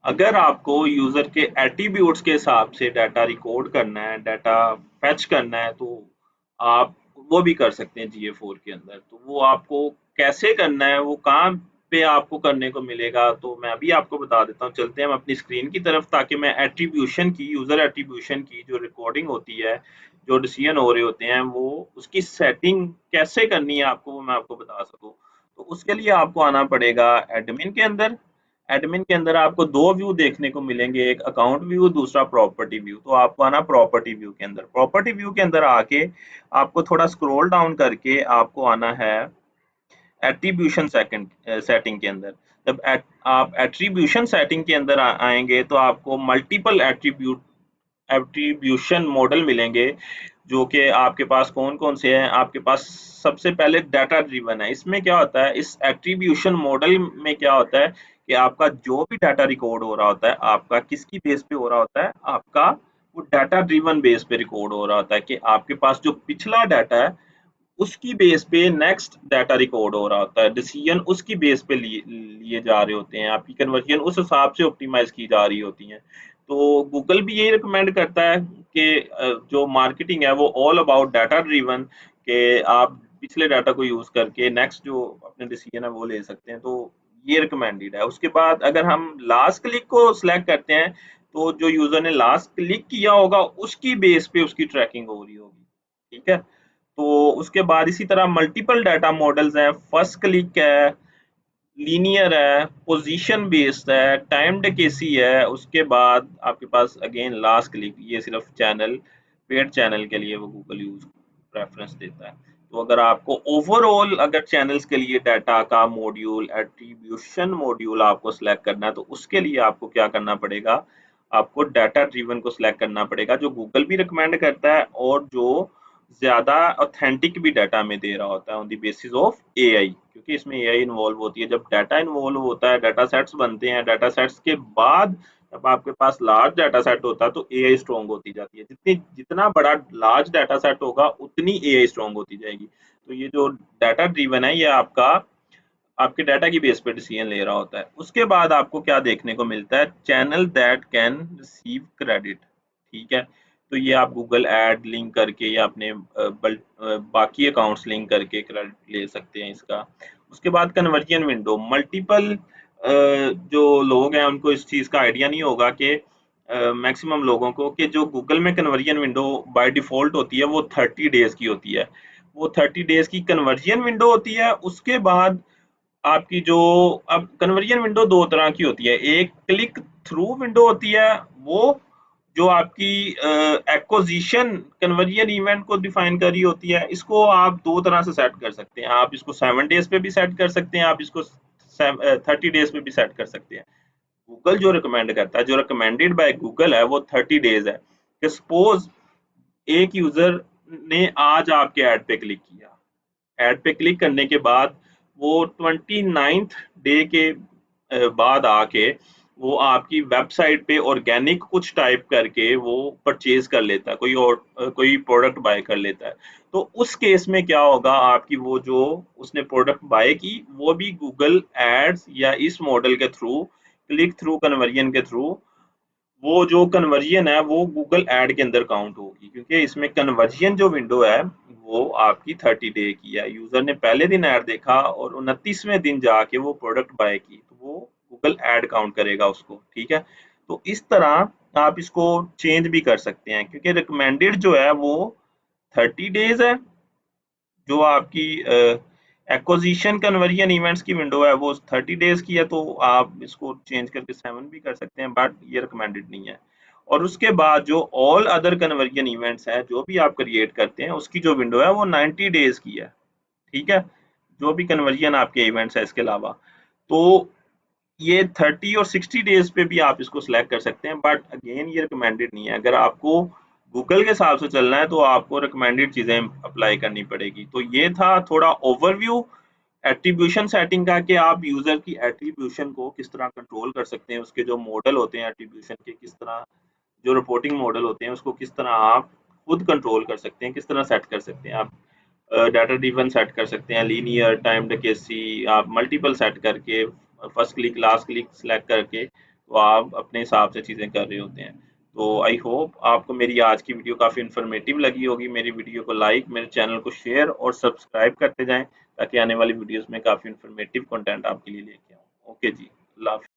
अगर आपको यूजर के एट्रीब्यूट्स के हिसाब से डाटा रिकॉर्ड करना है, डाटा फेच करना है, तो आप वो भी कर सकते हैं GA4 के अंदर। तो वो आपको कैसे करना है, वो कहाँ पे आपको करने को मिलेगा, तो मैं अभी आपको बता देता हूँ। चलते हैं हम अपनी स्क्रीन की तरफ, ताकि मैं एट्रीब्यूशन की, यूजर एट्रीब्यूशन की जो रिकॉर्डिंग होती है, जो डिसीजन हो रहे होते हैं, वो उसकी सेटिंग कैसे करनी है आपको, वो मैं आपको बता सकूँ। तो उसके लिए आपको आना पड़ेगा एडमिन के अंदर। एडमिन के अंदर आपको दो व्यू देखने को मिलेंगे, एक अकाउंट व्यू, दूसरा प्रॉपर्टी व्यू। तो आपको आना प्रॉपर्टी व्यू के अंदर। प्रॉपर्टी व्यू के अंदर आके आपको थोड़ा स्क्रॉल डाउन करके आपको आना है एट्रीब्यूशन सेटिंग के अंदर। जब आप एट्रीब्यूशन सेटिंग के अंदर आएंगे, तो आपको मल्टीपल एट्रीब्यूशन मॉडल मिलेंगे, जो कि आपके पास कौन कौन से हैं। आपके पास सबसे पहले डाटा ड्रिवन है। इसमें क्या होता है, इस एट्रीब्यूशन मॉडल में क्या होता है कि आपका जो भी डाटा रिकॉर्ड हो रहा होता है, आपका किसकी बेस पे हो रहा होता है, आपका वो डाटा ड्रिवन बेस पे रिकॉर्ड हो रहा होता है, कि आपके पास जो पिछला डाटा है उसकी बेस पे नेक्स्ट डाटा रिकॉर्ड हो रहा होता है, डिसीजन उसकी बेस पे लिए जा रहे होते हैं, आपकी कन्वर्जन उस हिसाब से ऑप्टिमाइज की जा रही होती है। तो गूगल भी यही रिकमेंड करता है कि जो मार्केटिंग है वो ऑल अबाउट डाटा ड्रिवन, कि आप पिछले डाटा को यूज करके नेक्स्ट जो अपने डिसीजन है वो ले सकते हैं। तो ये रिकमेंडेड है। उसके बाद अगर हम लास्ट क्लिक को सिलेक्ट करते हैं, तो जो यूजर ने लास्ट क्लिक किया होगा उसकी बेस पे उसकी ट्रैकिंग हो रही होगी। ठीक है। तो उसके बाद इसी तरह मल्टीपल डाटा मॉडल्स हैं, फर्स्ट क्लिक है, लीनियर है, पोजीशन बेस्ड है, टाइम डेकेसी है। उसके बाद आपके पास अगेन लास्ट क्लिक, ये सिर्फ चैनल, पेड चैनल के लिए वो गूगल यूज प्रेफरेंस देता है। तो अगर आपको ओवरऑल अगर चैनल्स के लिए डाटा का मॉड्यूल, एट्रीब्यूशन मॉड्यूल आपको सिलेक्ट करना है, तो उसके लिए आपको क्या करना पड़ेगा, आपको डाटा ड्रिवन को सिलेक्ट करना पड़ेगा, जो गूगल भी रिकमेंड करता है और जो ज़्यादा ऑथेंटिक भी डाटा में दे रहा होता है on the basis of AI, क्योंकि इसमें एआई इन्वॉल्व होती है। जब डाटा इन्वॉल्व होता है, डाटा सेट्स बनते हैं, डाटा सेट्स के बाद जब आपके पास लार्ज डाटा सेट होता है, तो एआई स्ट्रॉन्ग होती जाती है। जितना बड़ा लार्ज डाटा सेट होगा, उतनी एआई स्ट्रॉन्ग होती जाएगी। तो ये जो डाटा ड्रिवन है, ये आपका आपके डाटा की बेस पे डिसीजन ले रहा होता है। उसके बाद आपको क्या देखने को मिलता है, channel that can receive credit. ठीक है। तो ये आप गूगल ऐड लिंक करके या अपने बाकी अकाउंट्स लिंक करके क्रेडिट ले सकते हैं इसका। उसके बाद कन्वर्जन विंडो, मल्टीपल जो लोग हैं उनको इस चीज़ का आइडिया नहीं होगा कि मैक्सिमम लोगों को, कि जो गूगल में कन्वर्जन विंडो बाय डिफ़ॉल्ट होती है वो 30 डेज़ की होती है। वो 30 डेज़ की कन्वर्जन विंडो होती है। उसके बाद आपकी जो, अब कन्वर्जन विंडो दो तरह की होती है। एक क्लिक थ्रू विंडो होती है, वो जो आपकी एक्विजिशन कन्वर्जन इवेंट को डिफाइन कर रही होती है। इसको आप दो तरह से सेट कर सकते हैं। आप इसको 7 डेज पे भी सेट कर सकते हैं, आप इसको 30 डेज पे भी सेट कर सकते हैं। गूगल जो रिकमेंड करता है, जो रिकमेंडेड बाय गूगल है, वो 30 डेज है। कि सपोज एक यूजर ने आज आपके ऐड पे क्लिक किया, ऐड पे क्लिक करने के बाद वो 29th डे के बाद आके वो आपकी वेबसाइट पे ऑर्गेनिक कुछ टाइप करके वो परचेज कर लेता है, कोई और कोई प्रोडक्ट बाय कर लेता है। तो उस केस में क्या होगा, आपकी वो जो उसने प्रोडक्ट बाय की, वो भी गूगल एड्स या इस मॉडल के थ्रू, क्लिक थ्रू कन्वर्जन के थ्रू, वो जो कन्वर्जन है वो गूगल ऐड के अंदर काउंट होगी, क्योंकि इसमें कन्वर्जन जो विंडो है वो आपकी 30 डे की है। यूजर ने पहले दिन ऐड देखा और 29वें दिन जाके वो प्रोडक्ट बाय की, तो वो गूगल ऐड काउंट करेगा उसको। ठीक है। तो इस तरह आप इसको चेंज भी कर सकते हैं, क्योंकि रिकमेंडेड जो है वो 30 डेज है। जो आपकी एक्विजिशन कन्वर्जन इवेंट्स की विंडो है वो 30 डेज की है। तो आप इसको चेंज करके 7 भी कर सकते हैं, बट ये रिकमेंडेड नहीं है। और उसके बाद जो ऑल अदर कन्वर्जन इवेंट्स है, जो भी आप क्रिएट करते हैं, उसकी जो विंडो है वो 90 डेज की है। ठीक है। जो भी कन्वर्जन आपके इवेंट्स है इसके अलावा, तो ये 30 और 60 डेज पे भी आप इसको सिलेक्ट कर सकते हैं, बट अगेन ये रिकमेंडेड नहीं है। अगर आपको गूगल के हिसाब से चलना है, तो आपको रिकमेंडेड चीज़ें अप्लाई करनी पड़ेगी। तो ये था थोड़ा ओवरव्यू एट्रीब्यूशन सेटिंग का, कि आप यूजर की एट्रीब्यूशन को किस तरह कंट्रोल कर सकते हैं, उसके जो मॉडल होते हैं एट्रीब्यूशन के, किस तरह जो रिपोर्टिंग मॉडल होते हैं उसको किस तरह आप खुद कंट्रोल कर सकते हैं, किस तरह सेट कर सकते हैं। आप डाटा ड्रिवन सेट कर सकते हैं, लीनियर, टाइम डेकेसी, आप मल्टीपल सेट करके, first click last click select करके तो आप अपने हिसाब से चीज़ें कर रहे होते हैं। तो आई होप आपको मेरी आज की वीडियो काफ़ी इन्फॉर्मेटिव लगी होगी। मेरी वीडियो को लाइक, मेरे चैनल को शेयर और सब्सक्राइब करते जाएँ, ताकि आने वाली वीडियोज़ में काफ़ी इन्फॉर्मेटिव कंटेंट आपके लिए लेके आऊँ। ओके जी, अल्लाह हाफ़िज़।